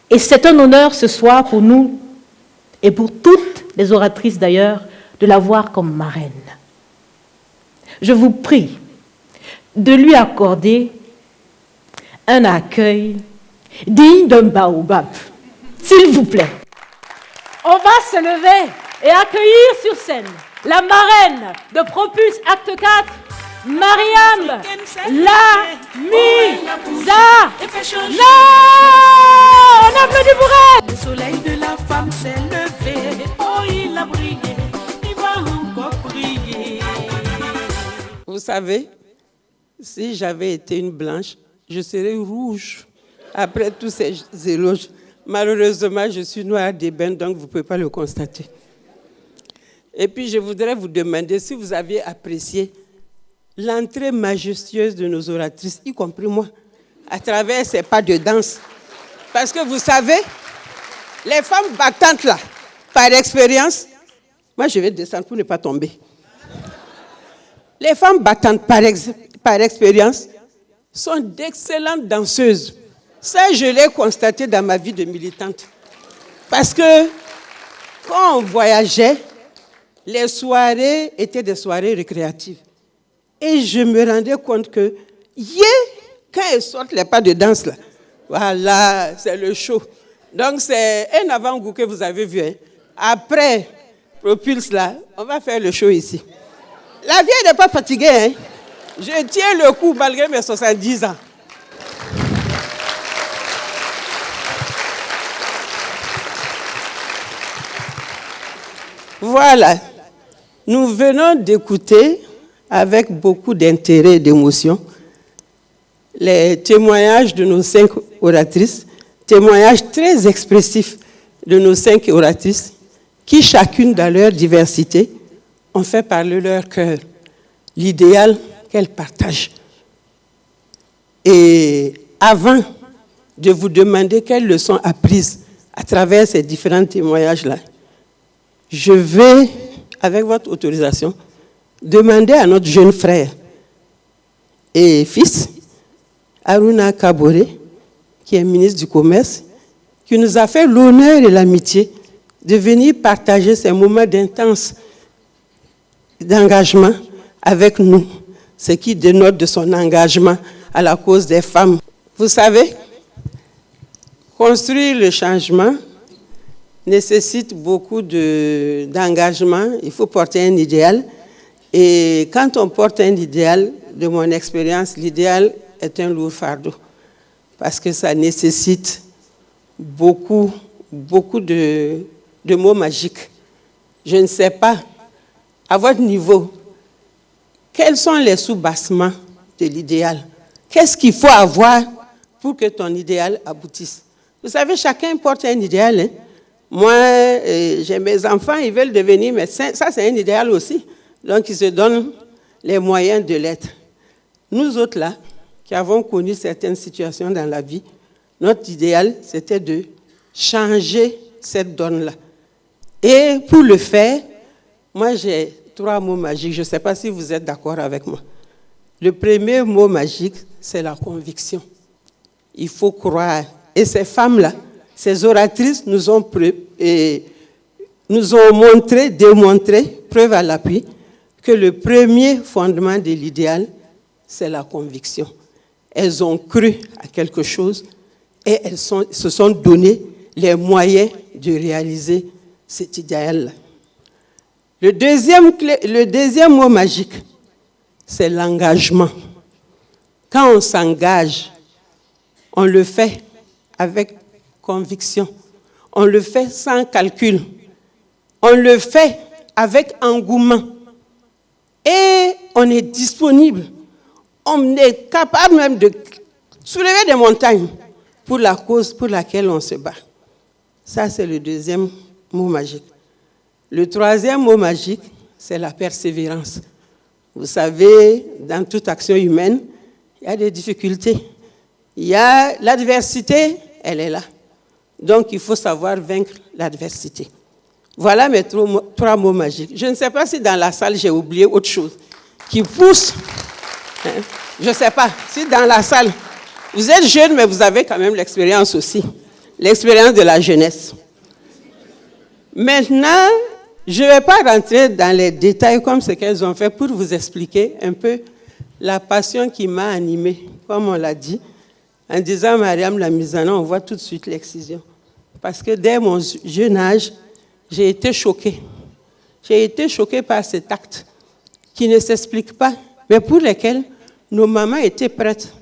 Et c'est un honneur ce soir pour nous et pour toutes les oratrices d'ailleurs de la voir comme marraine. Je vous prie de lui accorder un accueil digne d'un baobab, s'il vous plaît. On va se lever et accueillir sur scène la marraine de Propulse Acte 4, Mariam Lamiza. Non, on applaudit pour elle. Le soleil de la femme s'est levé, oh il a brillé, il va encore briller. Vous savez, si j'avais été une blanche, je serais rouge. Après tous ces éloges, malheureusement, je suis noire d'ébène, donc vous ne pouvez pas le constater. Et puis, je voudrais vous demander si vous aviez apprécié l'entrée majestueuse de nos oratrices, y compris moi, à travers ces pas de danse. Parce que vous savez, les femmes battantes là, par expérience, moi je vais descendre pour ne pas tomber. Les femmes battantes par expérience sont d'excellentes danseuses. Ça, je l'ai constaté dans ma vie de militante. Parce que quand on voyageait, les soirées étaient des soirées récréatives. Et je me rendais compte que, quand elles sortent les pas de danse, là, voilà, c'est le show. Donc, c'est un avant-goût que vous avez vu. Hein. Après Propulse, là, on va faire le show ici. La vieille n'est pas fatiguée. Hein. Je tiens le coup malgré mes 70 ans. Voilà. Nous venons d'écouter avec beaucoup d'intérêt et d'émotion les témoignages de nos 5 oratrices, témoignages très expressifs de nos 5 oratrices, qui chacune dans leur diversité ont fait parler leur cœur, l'idéal qu'elles partagent. Et avant de vous demander quelles leçons apprises à travers ces différents témoignages-là, je vais, avec votre autorisation, demander à notre jeune frère et fils, Aruna Kabore, qui est ministre du Commerce, qui nous a fait l'honneur et l'amitié de venir partager ces moments d'intense d'engagement avec nous, ce qui dénote de son engagement à la cause des femmes. Vous savez, construire le changement nécessite beaucoup d'engagement. Il faut porter un idéal. Et quand on porte un idéal, de mon expérience, l'idéal est un lourd fardeau. Parce que ça nécessite beaucoup de mots magiques. Je ne sais pas, à votre niveau, quels sont les sous-bassements de l'idéal? Qu'est-ce qu'il faut avoir pour que ton idéal aboutisse? Vous savez, chacun porte un idéal. Hein? Moi, j'ai mes enfants, ils veulent devenir médecins. Ça, c'est un idéal aussi. Donc, ils se donnent les moyens de l'être. Nous autres, là, qui avons connu certaines situations dans la vie, notre idéal, c'était de changer cette donne-là. Et pour le faire, moi, j'ai 3 mots magiques. Je ne sais pas si vous êtes d'accord avec moi. Le premier mot magique, c'est la conviction. Il faut croire. Et ces femmes-là, ces oratrices nous ont montré, démontré, preuve à l'appui, que le premier fondement de l'idéal, c'est la conviction. Elles ont cru à quelque chose et elles se sont donné les moyens de réaliser cet idéal-là. Le deuxième mot magique, c'est l'engagement. Quand on s'engage, on le fait avec conviction. On le fait sans calcul. On le fait avec engouement. Et on est disponible. On est capable même de soulever des montagnes pour la cause pour laquelle on se bat. Ça, c'est le deuxième mot magique. Le troisième mot magique, c'est la persévérance. Vous savez, dans toute action humaine, il y a des difficultés. Il y a l'adversité, elle est là. Donc, il faut savoir vaincre l'adversité. Voilà mes 3 mots magiques. Je ne sais pas si dans la salle, j'ai oublié autre chose qui pousse. Je ne sais pas si dans la salle, vous êtes jeune, mais vous avez quand même l'expérience aussi. l'expérience de la jeunesse. Maintenant, je ne vais pas rentrer dans les détails comme ce qu'elles ont fait pour vous expliquer un peu la passion qui m'a animée, comme on l'a dit. En disant Mariam la Misana, on voit tout de suite l'excision. Parce que dès mon jeune âge, j'ai été choquée. J'ai été choquée par cet acte qui ne s'explique pas, mais pour lesquels nos mamans étaient prêtes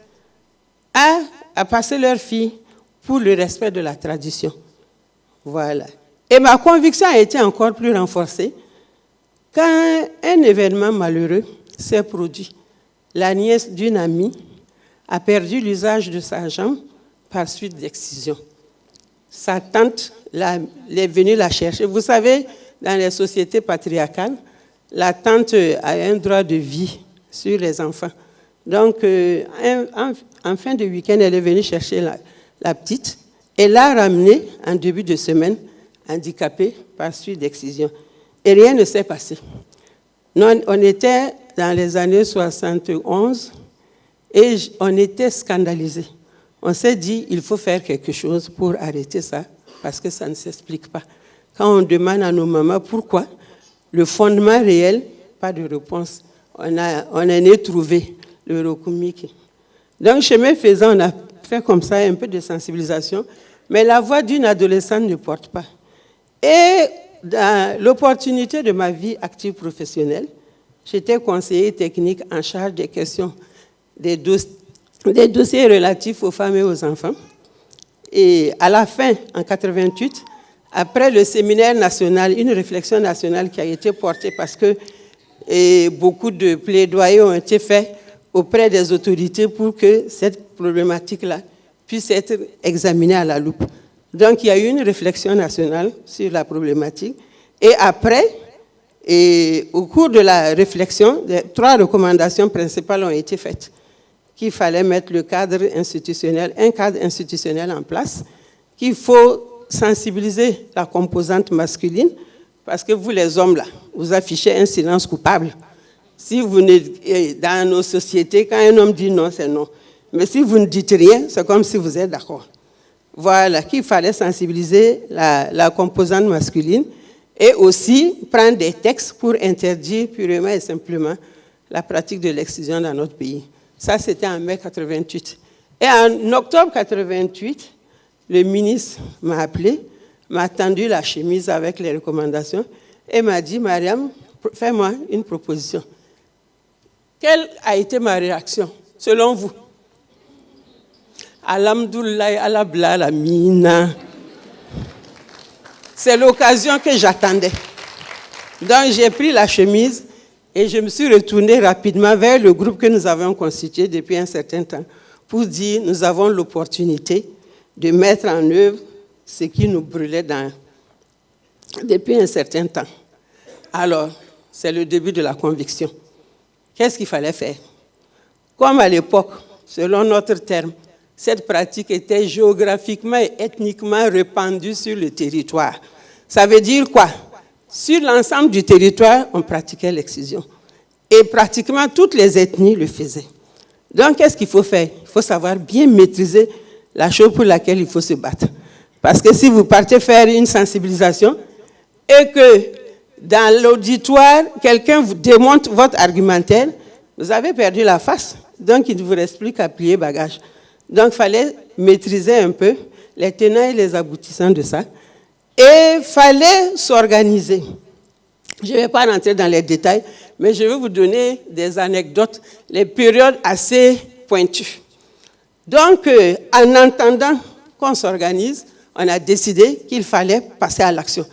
à passer leur fille pour le respect de la tradition. Voilà. Et ma conviction a été encore plus renforcée quand un événement malheureux s'est produit. La nièce d'une amie a perdu l'usage de sa jambe par suite d'excision. Sa tante est venue la chercher. Vous savez, dans les sociétés patriarcales, la tante a un droit de vie sur les enfants. Donc, en fin de week-end, elle est venue chercher la petite et l'a ramenée en début de semaine, handicapée par suite d'excision. Et rien ne s'est passé. Non, on était dans les années 71 et on était scandalisés. On s'est dit, il faut faire quelque chose pour arrêter ça, parce que ça ne s'explique pas. Quand on demande à nos mamans pourquoi, le fondement réel, pas de réponse. On en est trouvé, le Rokumiki. Donc, chemin faisant, on a fait comme ça un peu de sensibilisation, mais la voix d'une adolescente ne porte pas. Et dans l'opportunité de ma vie active professionnelle, j'étais conseiller technique en charge des questions, des dossiers relatifs aux femmes et aux enfants. Et à la fin, en 88, après le séminaire national, une réflexion nationale qui a été portée parce que beaucoup de plaidoyers ont été faits auprès des autorités pour que cette problématique-là puisse être examinée à la loupe. Donc, il y a eu une réflexion nationale sur la problématique. Et après, au cours de la réflexion, 3 recommandations principales ont été faites. Qu'il fallait mettre un cadre institutionnel en place, qu'il faut sensibiliser la composante masculine, parce que vous, les hommes, là, vous affichez un silence coupable. Si vous dans nos sociétés, quand un homme dit non, c'est non. Mais si vous ne dites rien, c'est comme si vous êtes d'accord. Voilà, qu'il fallait sensibiliser la composante masculine et aussi prendre des textes pour interdire purement et simplement la pratique de l'excision dans notre pays. Ça, c'était en mai 88. Et en octobre 88, le ministre m'a appelé, m'a tendu la chemise avec les recommandations et m'a dit, Mariam, fais-moi une proposition. Quelle a été ma réaction, selon vous? Alhamdoulilah, alabla, la mina. C'est l'occasion que j'attendais. Donc, j'ai pris la chemise et je me suis retournée rapidement vers le groupe que nous avons constitué depuis un certain temps pour dire nous avons l'opportunité de mettre en œuvre ce qui nous brûlait depuis un certain temps. Alors, c'est le début de la conviction. Qu'est-ce qu'il fallait faire? Comme à l'époque, selon notre terme, cette pratique était géographiquement et ethniquement répandue sur le territoire. Ça veut dire quoi? Sur l'ensemble du territoire, on pratiquait l'excision. Et pratiquement toutes les ethnies le faisaient. Donc, qu'est-ce qu'il faut faire? Il faut savoir bien maîtriser la chose pour laquelle il faut se battre. Parce que si vous partez faire une sensibilisation et que dans l'auditoire, quelqu'un vous démonte votre argumentaire, vous avez perdu la face. Donc, il ne vous reste plus qu'à plier bagage. Donc, il fallait maîtriser un peu les tenants et les aboutissants de ça. Et il fallait s'organiser. Je ne vais pas rentrer dans les détails, mais je vais vous donner des anecdotes, les périodes assez pointues. Donc, en entendant qu'on s'organise, on a décidé qu'il fallait passer à l'action.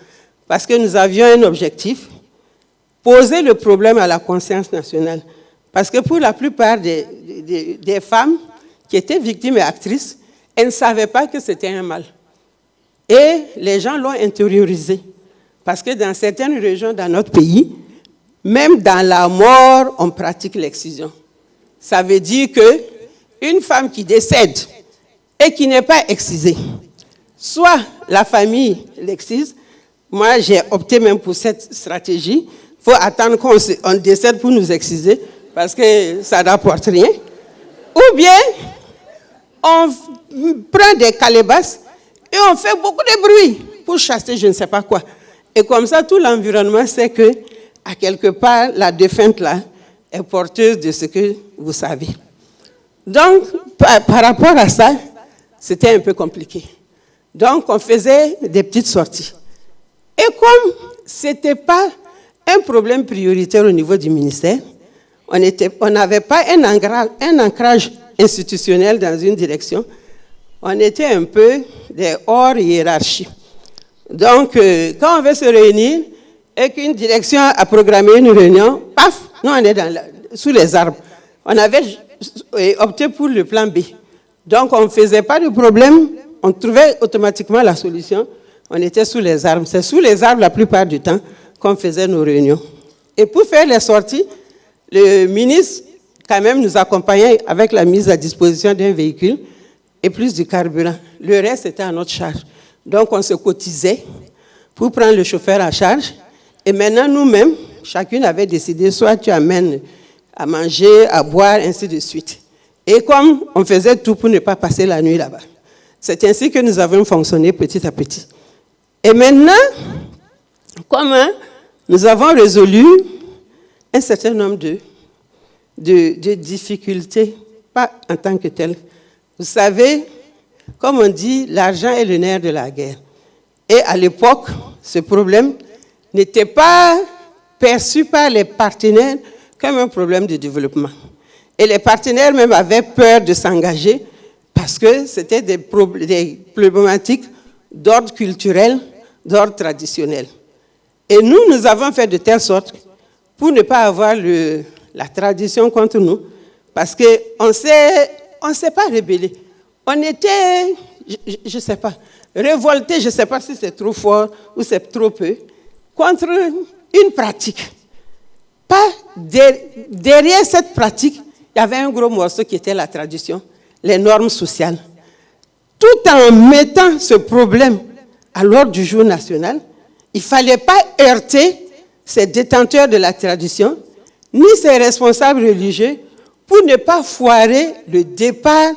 Parce que nous avions un objectif, poser le problème à la conscience nationale. Parce que pour la plupart des femmes qui étaient victimes et actrices, elles ne savaient pas que c'était un mal. Et les gens l'ont intériorisé. Parce que dans certaines régions dans notre pays, même dans la mort, on pratique l'excision. Ça veut dire qu'une femme qui décède et qui n'est pas excisée, soit la famille l'excise, moi j'ai opté même pour cette stratégie, il faut attendre qu'on décède pour nous exciser, parce que ça n'apporte rien. Ou bien, on prend des calebasses Et on fait beaucoup de bruit pour chasser je ne sais pas quoi. Et comme ça, tout l'environnement sait que, à quelque part, la défunte là est porteuse de ce que vous savez. Donc, par rapport à ça, c'était un peu compliqué. Donc, on faisait des petites sorties. Et comme ce n'était pas un problème prioritaire au niveau du ministère, on n'avait pas un ancrage institutionnel dans une direction, on était un peu des hors hiérarchie. Donc, quand on veut se réunir et qu'une direction a programmé une réunion, paf, nous on est sous les arbres. On avait opté pour le plan B. Donc, on ne faisait pas de problème, on trouvait automatiquement la solution. On était sous les arbres. C'est sous les arbres la plupart du temps qu'on faisait nos réunions. Et pour faire les sorties, le ministre, quand même, nous accompagnait avec la mise à disposition d'un véhicule et plus du carburant. Le reste était à notre charge. Donc, on se cotisait pour prendre le chauffeur en charge. Et maintenant, nous-mêmes, chacune avait décidé, soit tu amènes à manger, à boire, ainsi de suite. Et comme on faisait tout pour ne pas passer la nuit là-bas. C'est ainsi que nous avons fonctionné petit à petit. Et maintenant, comme nous avons résolu un certain nombre de difficultés, pas en tant que telles. Vous savez, comme on dit, l'argent est le nerf de la guerre. Et à l'époque, ce problème n'était pas perçu par les partenaires comme un problème de développement. Et les partenaires même avaient peur de s'engager parce que c'était des problématiques d'ordre culturel, d'ordre traditionnel. Et nous avons fait de telle sorte pour ne pas avoir la tradition contre nous, parce qu'on ne s'est pas rébellé. On était, je ne sais pas, révolté, je ne sais pas si c'est trop fort ou c'est trop peu, contre une pratique. Pas derrière cette pratique, il y avait un gros morceau qui était la tradition, les normes sociales. Tout en mettant ce problème à l'ordre du jour national, il ne fallait pas heurter ces détenteurs de la tradition, ni ces responsables religieux, pour ne pas foirer le départ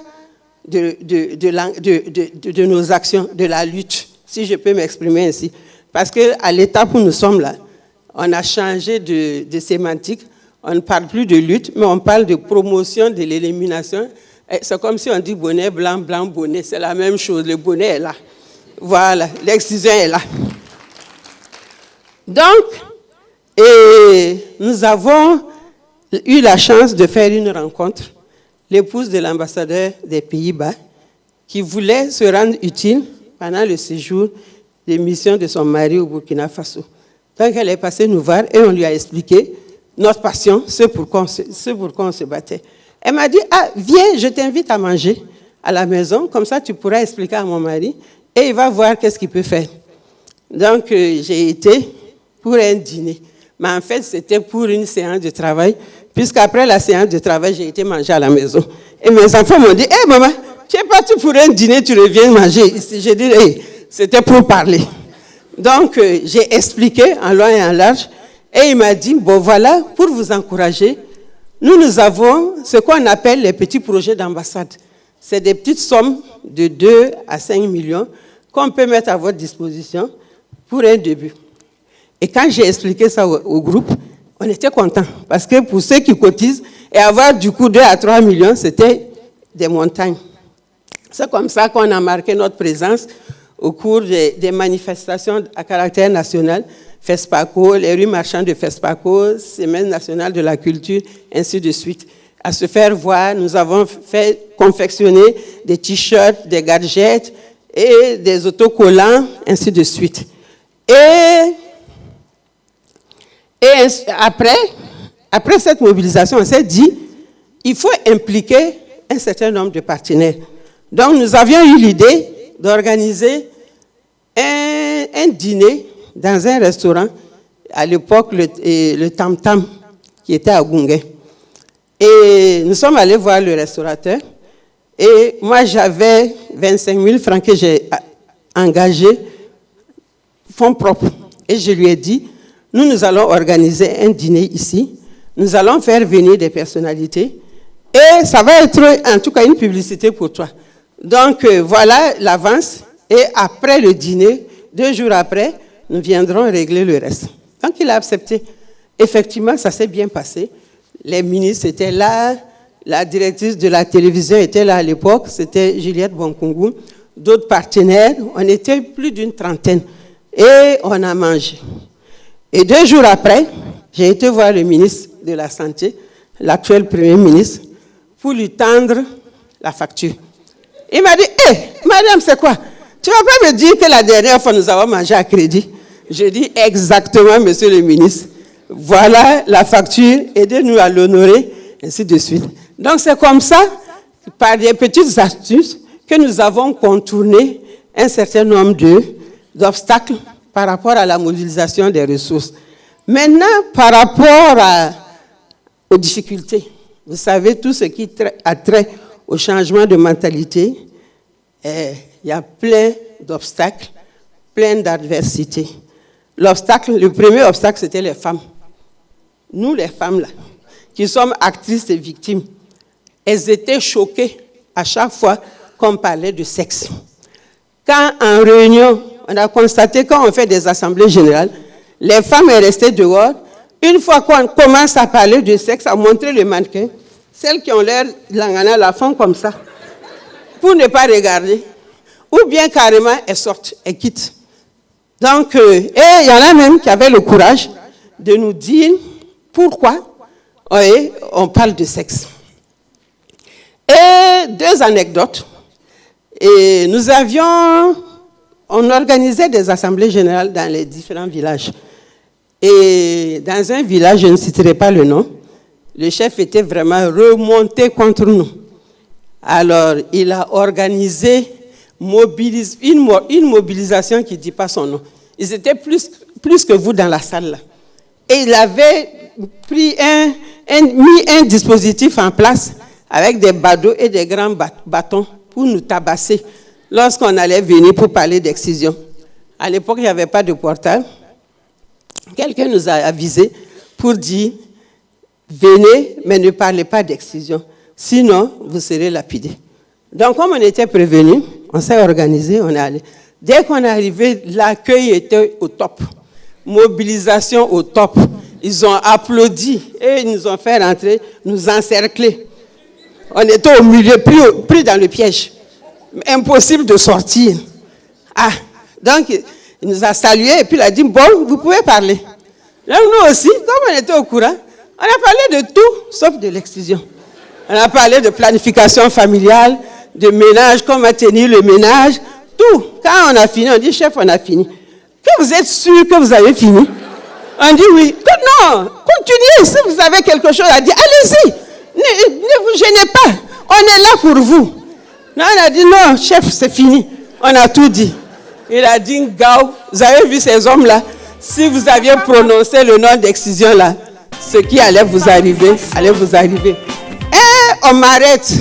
de nos actions, de la lutte, si je peux m'exprimer ainsi. Parce qu'à l'étape où nous sommes là, on a changé de sémantique, on ne parle plus de lutte, mais on parle de promotion de l'élimination. C'est comme si on dit bonnet, blanc, blanc, bonnet, c'est la même chose, le bonnet est là. Voilà, l'excision est là. Donc, nous avons eu la chance de faire une rencontre, l'épouse de l'ambassadeur des Pays-Bas, qui voulait se rendre utile pendant le séjour des missions de son mari au Burkina Faso. Donc, elle est passée nous voir et on lui a expliqué notre passion, ce pourquoi on se battait. Elle m'a dit, viens, je t'invite à manger à la maison, comme ça tu pourras expliquer à mon mari et il va voir qu'est-ce qu'il peut faire. Donc, j'ai été pour un dîner. Mais en fait, c'était pour une séance de travail, puisqu'après la séance de travail, j'ai été manger à la maison. Et mes enfants m'ont dit, hé maman, tu es partie pour un dîner, tu reviens manger ici. J'ai dit, c'était pour parler. Donc, j'ai expliqué en long et en large, et il m'a dit, bon voilà, pour vous encourager, nous avons ce qu'on appelle les petits projets d'ambassade. C'est des petites sommes de 2 à 5 millions qu'on peut mettre à votre disposition pour un début. Et quand j'ai expliqué ça au groupe, on était contents. Parce que pour ceux qui cotisent, et avoir du coup 2 à 3 millions, c'était des montagnes. C'est comme ça qu'on a marqué notre présence au cours des manifestations à caractère national, FESPACO, les rues marchandes de FESPACO, Semaine nationale de la culture, ainsi de suite. À se faire voir, nous avons fait confectionner des t-shirts, des gadgets et des autocollants, ainsi de suite. Et après cette mobilisation, on s'est dit, il faut impliquer un certain nombre de partenaires. Donc, nous avions eu l'idée d'organiser un dîner dans un restaurant, à l'époque, le Tam Tam, qui était à Gungue. Et nous sommes allés voir le restaurateur. Et moi, j'avais 25 000 francs que j'ai engagés, fonds propres. Et je lui ai dit, nous allons organiser un dîner ici. Nous allons faire venir des personnalités. Et ça va être, en tout cas, une publicité pour toi. Donc, voilà l'avance. Et après le dîner, 2 jours après, nous viendrons régler le reste. Donc il a accepté. Effectivement, ça s'est bien passé. Les ministres étaient là, la directrice de la télévision était là à l'époque, c'était Juliette Bonkungu, d'autres partenaires, on était plus d'une trentaine. Et on a mangé. Et 2 jours après, j'ai été voir le ministre de la Santé, l'actuel Premier ministre, pour lui tendre la facture. Il m'a dit, madame, c'est quoi? Tu ne vas pas me dire que la dernière fois, nous avons mangé à crédit? J'ai dit, exactement, monsieur le ministre. Voilà la facture, aidez-nous à l'honorer, ainsi de suite. Donc, c'est comme ça, par des petites astuces, que nous avons contourné un certain nombre d'obstacles par rapport à la mobilisation des ressources. Maintenant, par rapport aux difficultés, vous savez, tout ce qui a trait au changement de mentalité, il y a plein d'obstacles, plein d'adversités. Le premier obstacle, c'était les femmes. Nous, les femmes, là, qui sommes actrices et victimes, elles étaient choquées à chaque fois qu'on parlait de sexe. Quand en réunion, on a constaté quand on fait des assemblées générales, les femmes sont restées dehors. Une fois qu'on commence à parler de sexe, à montrer le mannequin, celles qui ont l'air langana la font comme ça, pour ne pas regarder. Ou bien carrément, elles sortent, elles quittent. Donc, et il y en a même qui avaient le courage de nous dire pourquoi on parle de sexe. Et 2 anecdotes. Et on organisait des assemblées générales dans les différents villages. Et dans un village, je ne citerai pas le nom, le chef était vraiment remonté contre nous. Alors, il a organisé une mobilisation qui ne dit pas son nom. Ils étaient plus que vous dans la salle là. Et il avait mis un dispositif en place avec des badauds et des grands bâtons pour nous tabasser lorsqu'on allait venir pour parler d'excision. À l'époque, il n'y avait pas de portable. Quelqu'un nous a avisés pour dire « Venez, mais ne parlez pas d'excision, sinon vous serez lapidés. » Donc, comme on était prévenus, on s'est organisé, on est allé. Dès qu'on est arrivé, l'accueil était au top. Mobilisation au top. Ils ont applaudi et ils nous ont fait rentrer, nous encercler. On était au milieu, pris dans le piège. Impossible de sortir. Donc, il nous a salués et puis il a dit, bon, vous pouvez parler. Là, nous aussi, comme on était au courant, on a parlé de tout, sauf de l'excision. On a parlé de planification familiale, de ménage, comment tenir le ménage, tout. Quand on a fini, on dit, chef, on a fini. Que vous êtes sûr que vous avez fini? On dit oui. Non, continuez. Si vous avez quelque chose à dire, allez-y. Ne vous gênez pas. On est là pour vous. Non, on a dit non, chef, c'est fini. On a tout dit. Il a dit, Gao, vous avez vu ces hommes-là? Si vous aviez prononcé le nom d'excision là, ce qui allait vous arriver, allait vous arriver. Et on m'arrête.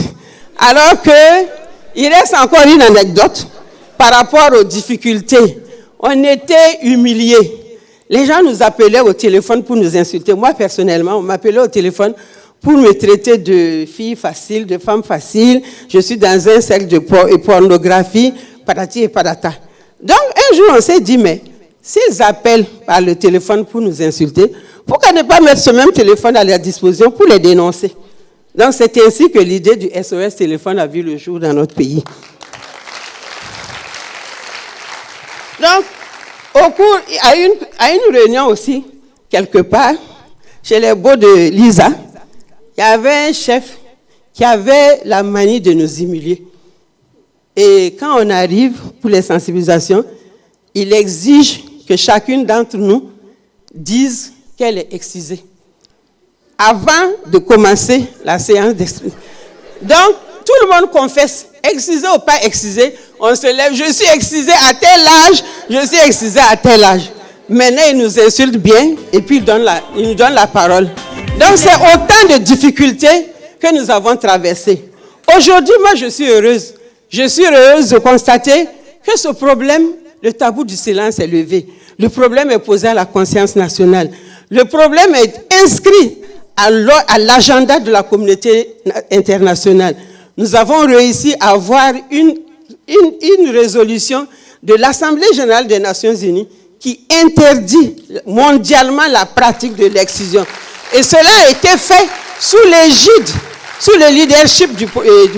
Alors qu'il reste encore une anecdote par rapport aux difficultés. On était humiliés. Les gens nous appelaient au téléphone pour nous insulter. Moi, personnellement, on m'appelait au téléphone pour me traiter de fille facile, de femme facile. Je suis dans un cercle de pornographie, patati et patata. Donc, un jour, on s'est dit, mais s'ils appellent par le téléphone pour nous insulter, pourquoi ne pas mettre ce même téléphone à leur disposition pour les dénoncer? Donc, c'est ainsi que l'idée du SOS téléphone a vu le jour dans notre pays. Donc, au cours, à une réunion aussi, quelque part, chez les beaux de Lisa, il y avait un chef qui avait la manie de nous humilier. Et quand on arrive pour les sensibilisations, il exige que chacune d'entre nous dise qu'elle est excisée avant de commencer la séance d'excision. Donc, tout le monde confesse, excisé ou pas excisé, on se lève, je suis excisé à tel âge, je suis excisé à tel âge. Maintenant, il nous insulte bien et puis il nous donne la parole. Donc, c'est autant de difficultés que nous avons traversées. Aujourd'hui, moi, je suis heureuse. Je suis heureuse de constater que ce problème, le tabou du silence est levé. Le problème est posé à la conscience nationale. Le problème est inscrit à l'agenda de la communauté internationale. Nous avons réussi à avoir une résolution de l'Assemblée générale des Nations unies qui interdit mondialement la pratique de l'excision. Et cela a été fait sous l'égide, sous le leadership du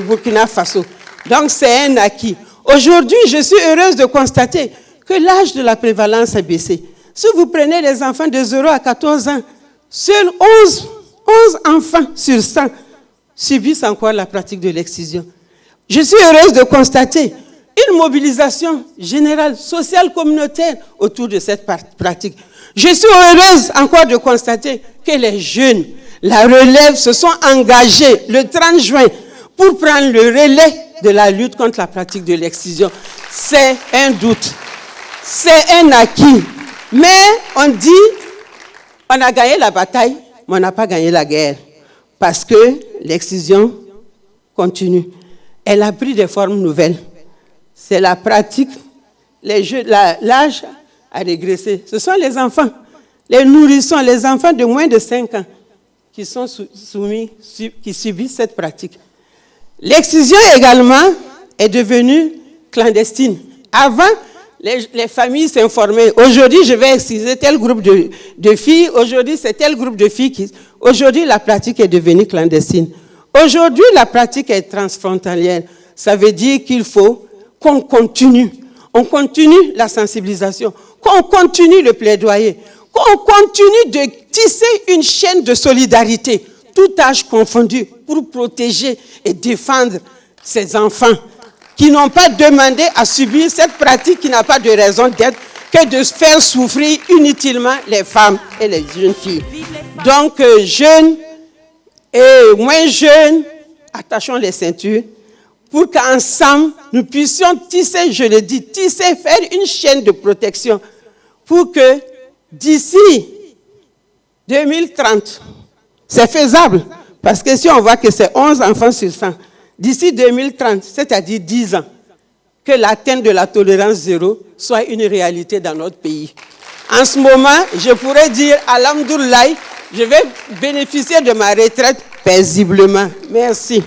Burkina Faso. Donc c'est un acquis. Aujourd'hui, je suis heureuse de constater que l'âge de la prévalence a baissé. Si vous prenez les enfants de 0 à 14 ans, seuls 11 enfants sur 100 subissent encore la pratique de l'excision. Je suis heureuse de constater une mobilisation générale, sociale, communautaire autour de cette pratique. Je suis heureuse encore de constater que les jeunes, la relève, se sont engagés le 30 juin pour prendre le relais de la lutte contre la pratique de l'excision. C'est un doute, c'est un acquis. Mais on dit, on a gagné la bataille, mais on n'a pas gagné la guerre. Parce que l'excision continue. Elle a pris des formes nouvelles. C'est la pratique, l'âge a régressé. Ce sont les enfants, les nourrissons, les enfants de moins de 5 ans qui sont qui subissent cette pratique. L'excision également est devenue clandestine. Avant, les familles s'informaient. Aujourd'hui, je vais exciser tel groupe de filles. Aujourd'hui, c'est tel groupe de filles qui... Aujourd'hui, la pratique est devenue clandestine. Aujourd'hui, la pratique est transfrontalière. Ça veut dire qu'il faut qu'on continue. On continue la sensibilisation, qu'on continue le plaidoyer, qu'on continue de tisser une chaîne de solidarité, tout âge confondu, pour protéger et défendre ces enfants qui n'ont pas demandé à subir cette pratique qui n'a pas de raison d'être que de faire souffrir inutilement les femmes et les jeunes filles. Donc, jeunes et moins jeunes, attachons les ceintures pour qu'ensemble, nous puissions tisser, je le dis, faire une chaîne de protection pour que d'ici 2030, c'est faisable, parce que si on voit que c'est 11 enfants sur 100, d'ici 2030, c'est-à-dire 10 ans, que l'atteinte de la tolérance zéro soit une réalité dans notre pays. En ce moment, je pourrais dire, alhamdoulilah, je vais bénéficier de ma retraite paisiblement. Merci.